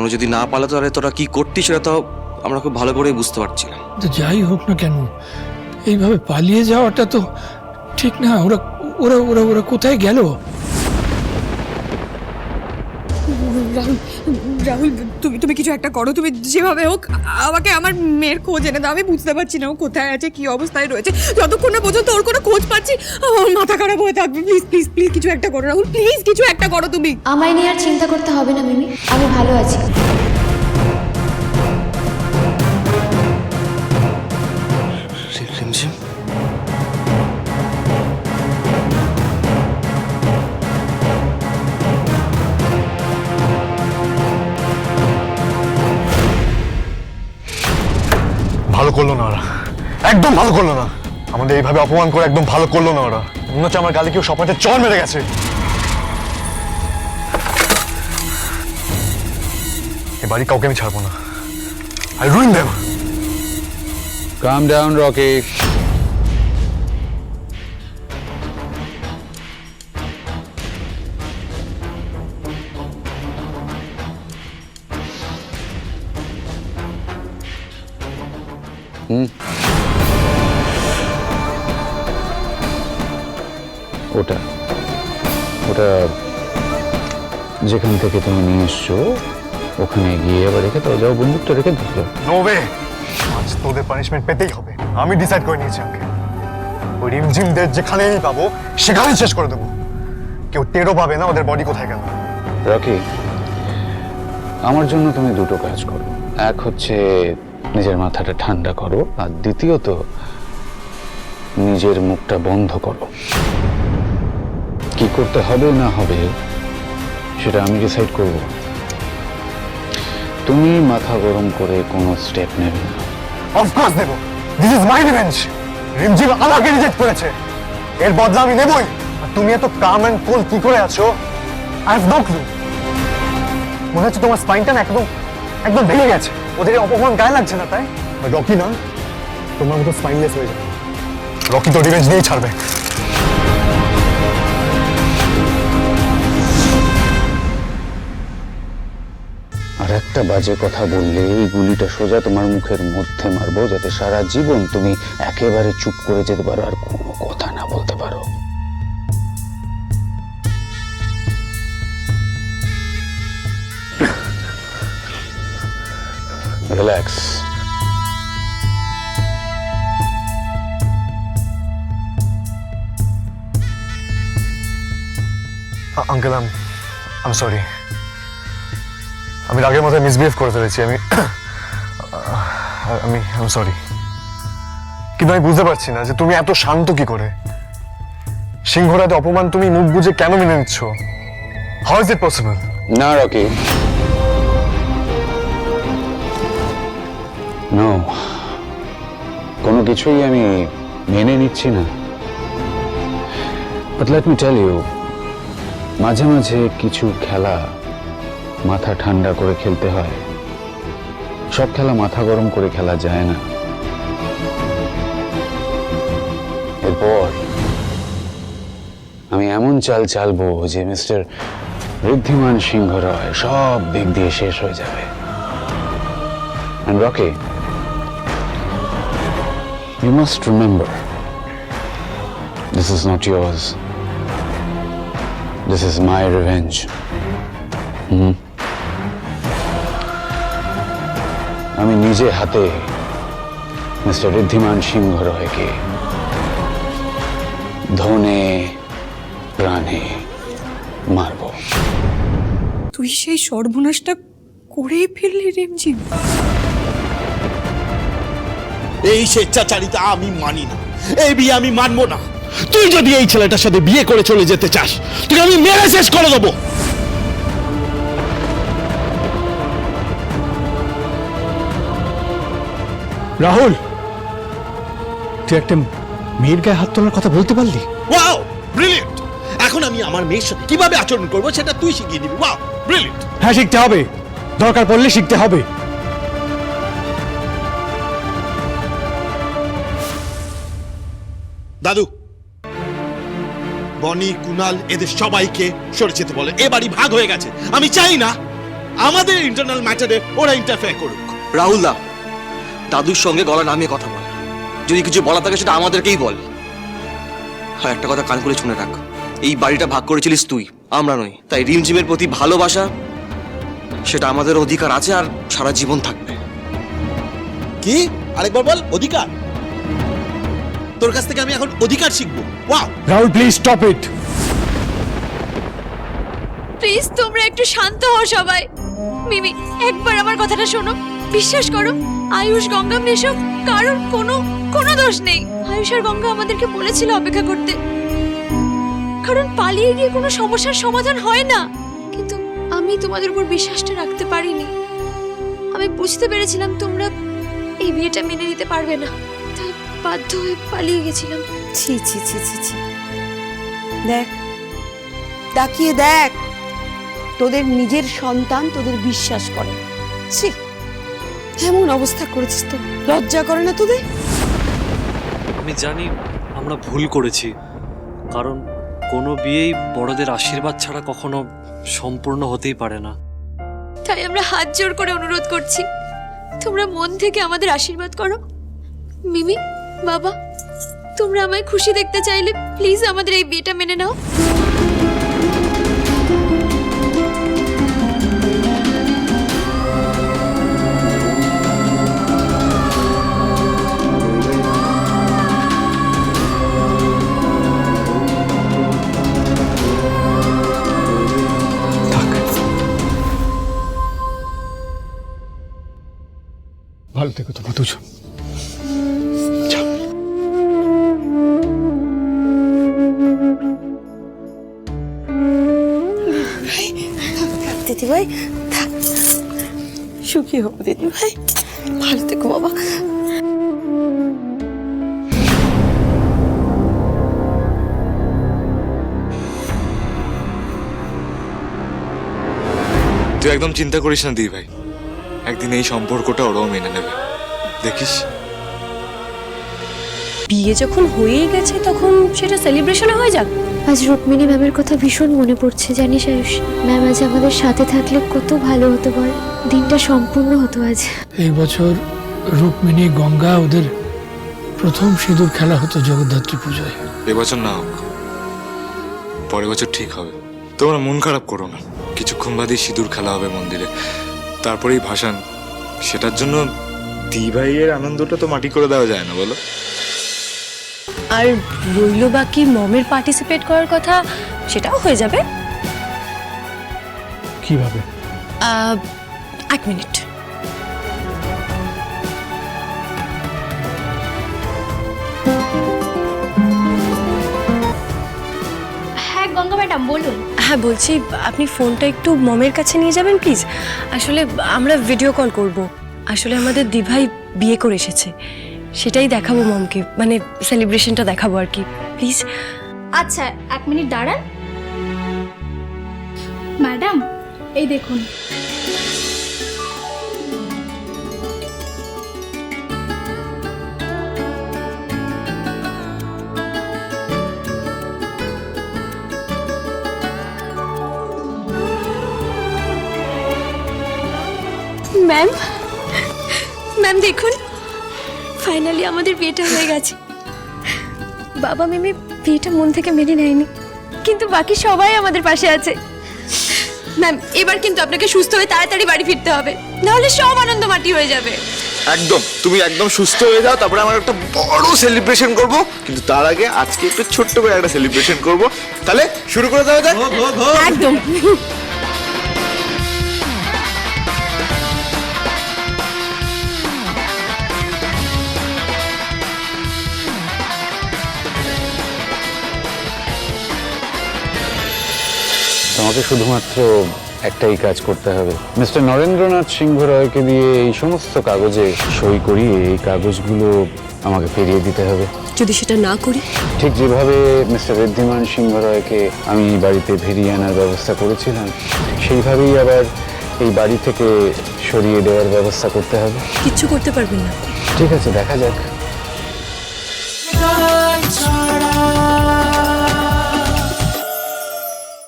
তনু যদি না পালাতো তাহলে তোরা কি করতি সেটা তো আমরা খুব ভালো করেই বুঝতে পারছিলাম। তো যাই হোক না কেন, এইভাবে পালিয়ে যাওয়াটা তো ঠিক না। ওরা ওরা ওরা ওরা কোথায় গেল? রাহুল, রাহুল, তুমি কিছু একটা করো। তুমি যেভাবে হোক আমাকে আমার মেয়ের খোঁজ এনে দাও। আমি বুঝতে পারছি না ও কোথায় আছে, কি অবস্থায় রয়েছে। যতক্ষণ না পর্যন্ত ওর কোনো খোঁজ পাচ্ছি আমার মাথা খারাপ হয়ে থাকবে। প্লিজ প্লিজ প্লিজ কিছু একটা করো রাহুল, প্লিজ কিছু একটা করো তুমি। আমায় নিয়ে আর চিন্তা করতে হবে না মিমি, আমি ভালো আছি। রিমঝিম, ভালো করলো না ওরা, একদম ভালো করলো না। আমাদের এইভাবে অপমান করে একদম ভালো করলো না ওরা। মনে হচ্ছে আমার গালে কেউ সপাটে চড় মেরে গেছে। এ বাড়ি কাউকে আমি ছাড়বো না। I ruin them. Calm down, Rocky. ওটা ওটা যেখান থেকে তুমি নিয়ে এসছো ওখানে গিয়ে আবার রেখে তো যাও, বন্দুকটা রেখে দিও। No way. আজ তোদের পানিশমেন্ট পেতেই হবে। আমি ডিসাইড করে নিয়েছি আঙ্কে। ওই রিমঝিমদের যেখানেই পাবো সেখানেই শেষ করে দেবো। কেউ টেরও পাবে না ওদের বডি কোথায় গেল। রকি, আমার জন্য তুমি দুটো কাজ করো। এক হচ্ছে নিজের মাথাটা ঠান্ডা করো, আর দ্বিতীয়ত নিজের মুখটা বন্ধ করো। কি করতে হবে না হবে সেটা আমি ডিসাইড করব। তুমি মাথা গরম করে কোনো স্টেপ নেবে না। অফকোর্স দেবো। This is my revenge. Rimjhim আমাকে রিজেক্ট করেছে, এর বদলা আমি নেবই। আর তুমি এত কাম এন্ড কুল কি করে আছো? I have no clue. মনে হচ্ছে তোমার স্পাইনটা না একদম একদম ভেঙে গেছে। ওদের এই অপমান গায়ে লাগছে না তাই? আর রকি না তোমার মতো স্পাইনলেস হয়ে যাবে। রকি তো রিভেঞ্জ নিয়েই ছাড়বে। আর একটা বাজে কথা বললে এই গুলিটা সোজা তোমার মুখের মধ্যে মারবো, যাতে সারা জীবন তুমি একেবারে চুপ করে যেতে পারো আর কোনো কথা না বলতে পারো। Relax. Uncle I am sorry. আমি রাগের মাথায় মিসবিহেভ করে ফেলেছি। আমি সরি। কিন্তু আমি বুঝতে পারছি না যে তুমি এত শান্ত কি করে। সিংহরাতে অপমান তুমি মুখ বুঝে কেন মেনে নিচ্ছ? How is it possible? না রকি, নো, কোনো কিছুই আমি মেনে নিচ্ছি না। But let me tell you, মাঝে মাঝে কিছু খেলা মাথা ঠান্ডা করে খেলতে হয়। সব খেলা মাথা গরম করে খেলা যায় না। এরপর আমি এমন চাল চালবো যে মিস্টার ঋদ্ধিমান সিংহ রায় সব দিক দিয়ে শেষ হয়ে যাবে। And Rocky, you must remember, this is not yours. This is my revenge. আমি নিজে হাতে মিস্টার ঋদ্ধিমান সিংহ রায়কে ধনে প্রাণে মারব। তুই সেই সর্বনাশটা করেই ফেললি রিমঝিম। এই স্বেচ্ছাচারিতা আমি মানি না, এই বিয়ে আমি মানবো না। তুই যদি এই ছেলেটার সাথে বিয়ে করে চলে যেতে চাস, তুই আমি মেরে শেষ করে দেবো। রাহুল, তুই একটা মেয়ের গায়ে হাত তোলার কথা বলতে পারলি? Wow, brilliant. এখন আমি আমার মেয়ের সাথে কিভাবে আচরণ করবো সেটা তুই শিখিয়ে দিবি। Wow, brilliant. হ্যাঁ, শিখতে হবে, দরকার পড়লে শিখতে হবে। দাদু, বনি, কুনাল এদের সবাইকে সরে যেতে বলে। এ বাড়ি ভাগ হয়ে গেছে। আমি চাই না আমাদের ইন্টারনাল ম্যাটারে ওরা ইন্টারফেয়ার করুক। রাহুল দা, দাদুর সঙ্গে গলা নামিয়ে কথা বল। যদি কিছু বলা থাকে সেটা আমাদেরকেই বল। হ্যাঁ, একটা কথা কান করে শুনে রাখ, এই বাড়িটা ভাগ করেছিলিস তুই, আমরা নই। তাই রিমঝিমের প্রতি ভালোবাসা সেটা আমাদের অধিকার আছে আর সারা জীবন থাকবে। কি আরেকবার বল? অধিকার? তোর কাছ থেকে আমি এখন অধিকার শিখবো? Wow! Rahul please stop it. Please তোমরা একটু শান্ত হও সবাই। মিমি, একবার আমার কথাটা শোনো, বিশ্বাস করো, আয়ুষ, গঙ্গা, মেশো কারোর কোনো দোষ নেই। আয়ুষ আর গঙ্গা আমাদেরকে বলেছিল অপেক্ষা করতে, কারণ পালিয়ে গিয়ে কোনো সমস্যার সমাধান হয় না। কিন্তু আমি তোমাদের উপর বিশ্বাসটা রাখতে পারিনি। আমি বুঝতে পেরেছিলাম তোমরা এই বিয়েটা মেনে নিতে পারবে না, তাই বাধ্য হয়ে পালিয়ে গেছিলাম। ছি ছি ছি ছি ছি, দেখ, তাকিয়ে দেখ, তোদের নিজের সন্তান তোদের বিশ্বাস করে। ছি, এমন অবস্থা করেছিস তো, লজ্জা করে না তোদের? আমি জানি আমরা ভুল করেছি, কারণ কোনো বিয়েই বড়দের আশীর্বাদ ছাড়া কখনো সম্পূর্ণ হতেই পারে না। তাই আমরা হাত জোড় করে অনুরোধ করছি, তোমরা মন থেকে আমাদের আশীর্বাদ করো। মিমি, বাবা, তোমরা আমায় খুশি দেখতে চাইলে প্লিজ আমাদের এই বিয়েটা মেনে নাও। ভালো থেকো তোমরা দুজন। দিদি ভাই, থাক, সুখী হবো দিদি ভাই, ভালো থেকো বাবা। তুই একদম চিন্তা করিস না দিদি ভাই, একদিন এই সম্পর্কটা ওরাও মেনে নেবে, দেখিস। বিয়ে যখন হয়েই গেছে তখন সেটা সেলিব্রেশন হয়ে যাক। আজ রুক্মিণী ম্যামের কথা ভীষণ মনে পড়ছে, জানিস আয়ুষ? ম্যাম আজ আমাদের সাথে থাকলে কত ভালো হতো বল, দিনটা সম্পূর্ণ হতো আজ। এই বছর রুক্মিণী, গঙ্গা ওদের প্রথম সিঁদুর খেলা হতো জগদ্ধাত্রী পুজোয়। এবছর না হোক, পরের বছর ঠিক হবে। তোমরা মন খারাপ করো না, কিছুক্ষণ বাদেই সিঁদুর খেলা হবে মন্দিরে, তারপরেই ভাসান। সেটার জন্য দিদি ভাইয়ের আনন্দটা তো মাটি করে দেওয়া যায় না, বলো? আর রইল বাকি মমের পার্টিসিপেট করার কথা, সেটাও হয়ে যাবে। কিভাবে? 1 মিনিট। হ্যাঁ গঙ্গা ম্যাডাম, বলুন। হ্যাঁ বলছি, আপনি ফোনটা একটু মমের কাছে নিয়ে যাবেন প্লিজ। আসলে আমরা ভিডিও কল করব। আসলে আমাদের দিভাই বিয়ে করে এসেছে, সেটাই দেখাবো মমকে, মানে সেলিব্রেশনটা দেখাবো আর কি। প্লিজ। আচ্ছা 1 মিনিট দাঁড়ান। ম্যাডাম, এই দেখুন। ম্যাম, ম্যাম দেখুন, ফাইনালি আমাদের বিয়েটা হয়ে গেছে। বাবা মিমি বিয়েটা মন থেকে মেনে নেয়নি, কিন্তু বাকি সবাই আমাদের পাশে আছে। ম্যাম, এবার কিন্তু আপনাকে সুস্থ হয়ে তাড়াতাড়ি বাড়ি ফিরতে হবে, নাহলে সব আনন্দ মাটি হয়ে যাবে। একদম, তুমি একদম সুস্থ হয়ে যাও, তারপরে আমরা একটা বড় সেলিব্রেশন করব। কিন্তু তার আগে আজকে একটু ছোট্ট করে একটা সেলিব্রেশন করব। তাহলে শুরু করে দেওয়া যাক। একদম। তোমাকে শুধুমাত্র একটাই কাজ করতে হবে, মিস্টার নরেন্দ্রনাথ সিংহ রায়কে দিয়ে এই সমস্ত কাগজে সই করিয়ে এই কাগজগুলো আমাকে ফিরিয়ে দিতে হবে। যদি সেটা না করি? ঠিক যেভাবে মিস্টার ঋদ্ধিমান সিংহ রায়কে আমি এই বাড়িতে ফিরিয়ে আনার ব্যবস্থা করেছিলাম, সেইভাবেই আবার এই বাড়ি থেকে সরিয়ে দেওয়ার ব্যবস্থা করতে হবে। কিচ্ছু করতে পারবেন না? ঠিক আছে, দেখা যাক।